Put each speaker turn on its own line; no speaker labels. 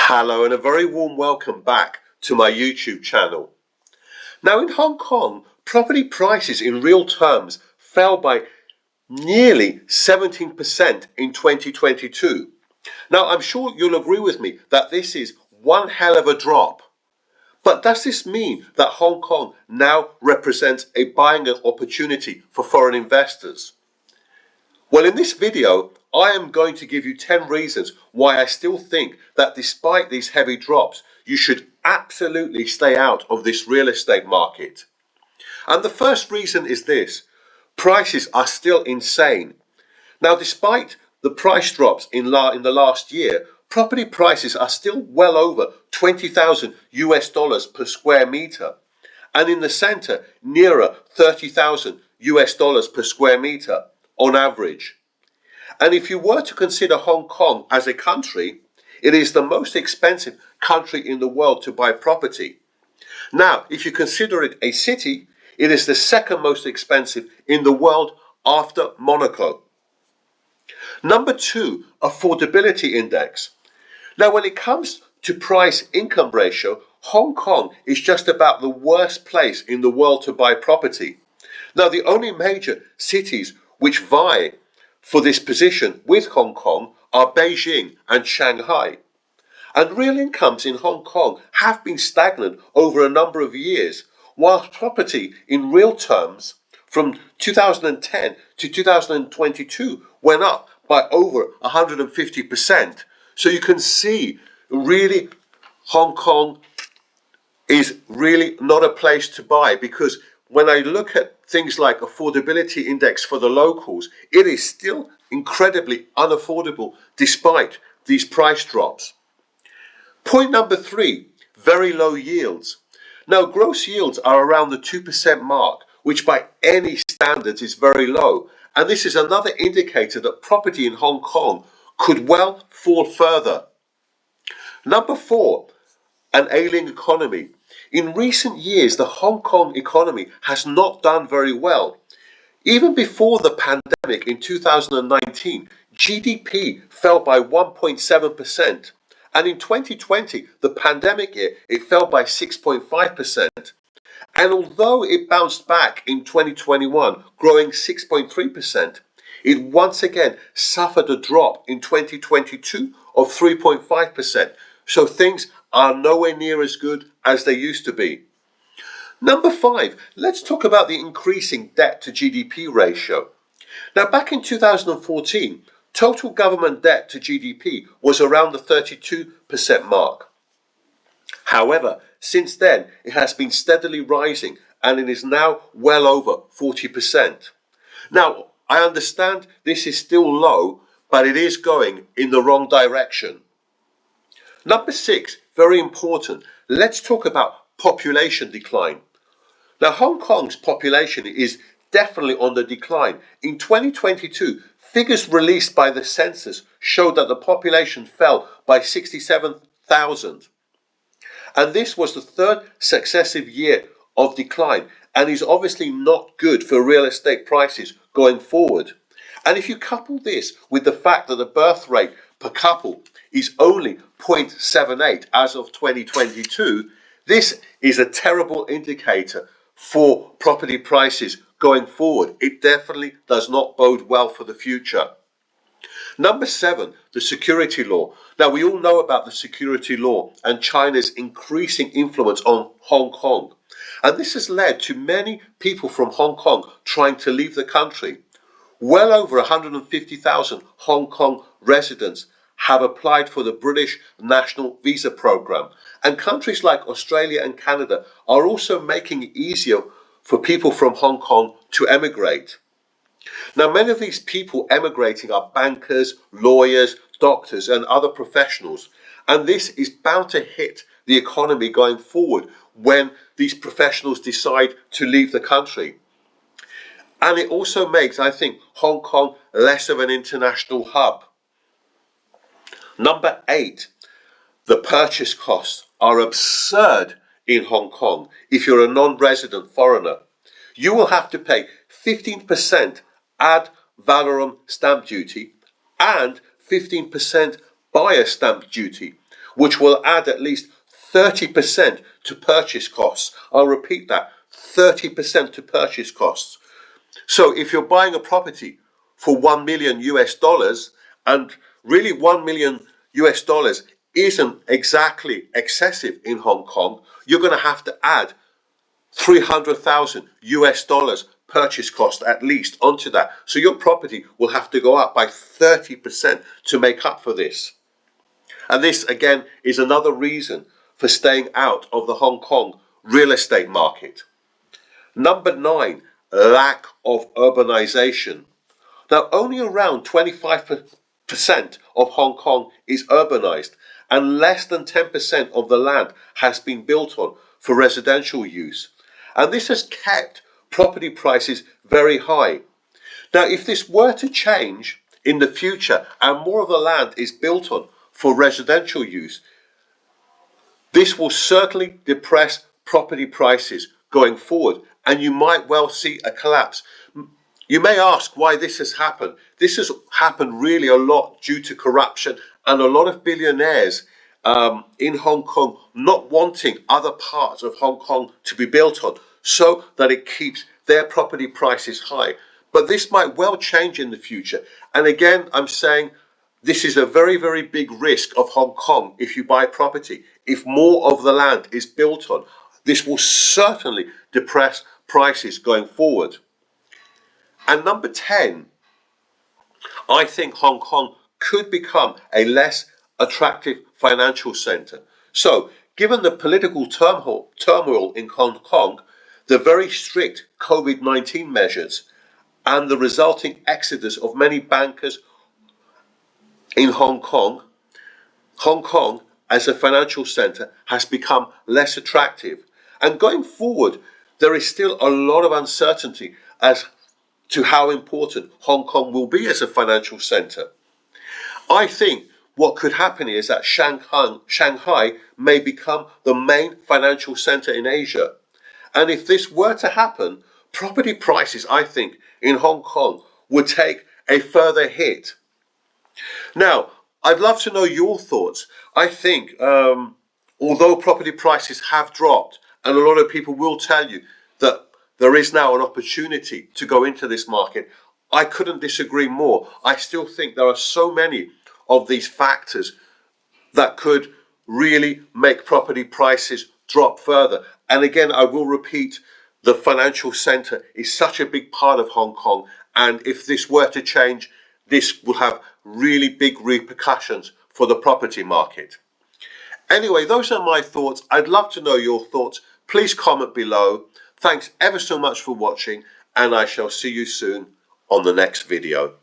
Hello and a very warm welcome back to my YouTube channel. Now in Hong Kong, property prices in real terms fell by nearly 17% in 2022. Now I'm sure you'll agree with me that this is one hell of a drop. But does this mean that Hong Kong now represents a buying opportunity for foreign investors? Well, in this video, I am going to give you 10 reasons why I still think that despite these heavy drops, you should absolutely stay out of this real estate market. And the first reason is this: prices are still insane. Now, despite the price drops in the last year, property prices are still well over 20,000 US dollars per square meter. And in the center, nearer 30,000 US dollars per square meter on average. And if you were to consider Hong Kong as a country, it is the most expensive country in the world to buy property. Now, if you consider it a city, it is the second most expensive in the world after Monaco. Number 2, affordability index. Now, when it comes to price-income ratio, Hong Kong is just about the worst place in the world to buy property. Now, the only major cities which vie for this position with Hong Kong are Beijing and Shanghai. And real incomes in Hong Kong have been stagnant over a number of years, while property in real terms from 2010 to 2022 went up by over 150%. So you can see really Hong Kong is really not a place to buy, because when I look at things like affordability index for the locals, it is still incredibly unaffordable despite these price drops. Point number 3, very low yields. Now, gross yields are around the 2% mark, which by any standards is very low. And this is another indicator that property in Hong Kong could well fall further. Number 4, an ailing economy. In recent years, the Hong Kong economy has not done very well. Even before the pandemic in 2019, GDP fell by 1.7%. And in 2020, the pandemic year, it fell by 6.5%. And although it bounced back in 2021, growing 6.3%, it once again suffered a drop in 2022 of 3.5%. So things are nowhere near as good as they used to be. Number 5, let's talk about the increasing debt to GDP ratio. Now, back in 2014, total government debt to GDP was around the 32% mark. However, since then, it has been steadily rising and it is now well over 40%. Now, I understand this is still low, but it is going in the wrong direction. Number 6, very important, let's talk about population decline. Now, Hong Kong's population is definitely on the decline. In 2022, figures released by the census showed that the population fell by 67,000. And this was the third successive year of decline and is obviously not good for real estate prices going forward. And if you couple this with the fact that the birth rate per couple is only 0.78 as of 2022, this is a terrible indicator for property prices going forward. It definitely does not bode well for the future. Number 7, the security law. Now, we all know about the security law and China's increasing influence on Hong Kong. And this has led to many people from Hong Kong trying to leave the country. Well over 150,000 Hong Kong residents have applied for the British National Visa Program. And countries like Australia and Canada are also making it easier for people from Hong Kong to emigrate. Now, many of these people emigrating are bankers, lawyers, doctors, and other professionals. And this is bound to hit the economy going forward when these professionals decide to leave the country. And it also makes, I think, Hong Kong less of an international hub. Number 8, the purchase costs are absurd in Hong Kong if you're a non-resident foreigner. You will have to pay 15% ad valorem stamp duty and 15% buyer stamp duty, which will add at least 30% to purchase costs. I'll repeat that, 30% to purchase costs. So if you're buying a property for 1 million US dollars, and really 1 million US dollars isn't exactly excessive in Hong Kong, you're going to have to add 300,000 US dollars purchase cost at least onto that. So your property will have to go up by 30% to make up for this. And this again is another reason for staying out of the Hong Kong real estate market. Number 9, lack of urbanization. Now, only around 25% of Hong Kong is urbanized, and less than 10% of the land has been built on for residential use. And this has kept property prices very high. Now, if this were to change in the future and more of the land is built on for residential use, this will certainly depress property prices going forward, and you might well see a collapse. You may ask why this has happened. This has happened really a lot due to corruption and a lot of billionaires in Hong Kong not wanting other parts of Hong Kong to be built on, so that it keeps their property prices high. But this might well change in the future. And again, I'm saying this is a very, very big risk of Hong Kong if you buy property. If more of the land is built on, this will certainly depress prices going forward. And number 10, I think Hong Kong could become a less attractive financial centre. So, given the political turmoil in Hong Kong, the very strict COVID-19 measures, and the resulting exodus of many bankers in Hong Kong as a financial centre has become less attractive. And going forward, there is still a lot of uncertainty as to how important Hong Kong will be as a financial centre. I think what could happen is that Shanghai may become the main financial centre in Asia. And if this were to happen, property prices, I think, in Hong Kong would take a further hit. Now, I'd love to know your thoughts. I think, although property prices have dropped, and a lot of people will tell you that there is now an opportunity to go into this market, I couldn't disagree more. I still think there are so many of these factors that could really make property prices drop further. And again, I will repeat, the financial centre is such a big part of Hong Kong. And if this were to change, this will have really big repercussions for the property market. Anyway, those are my thoughts. I'd love to know your thoughts. Please comment below. Thanks ever so much for watching, and I shall see you soon on the next video.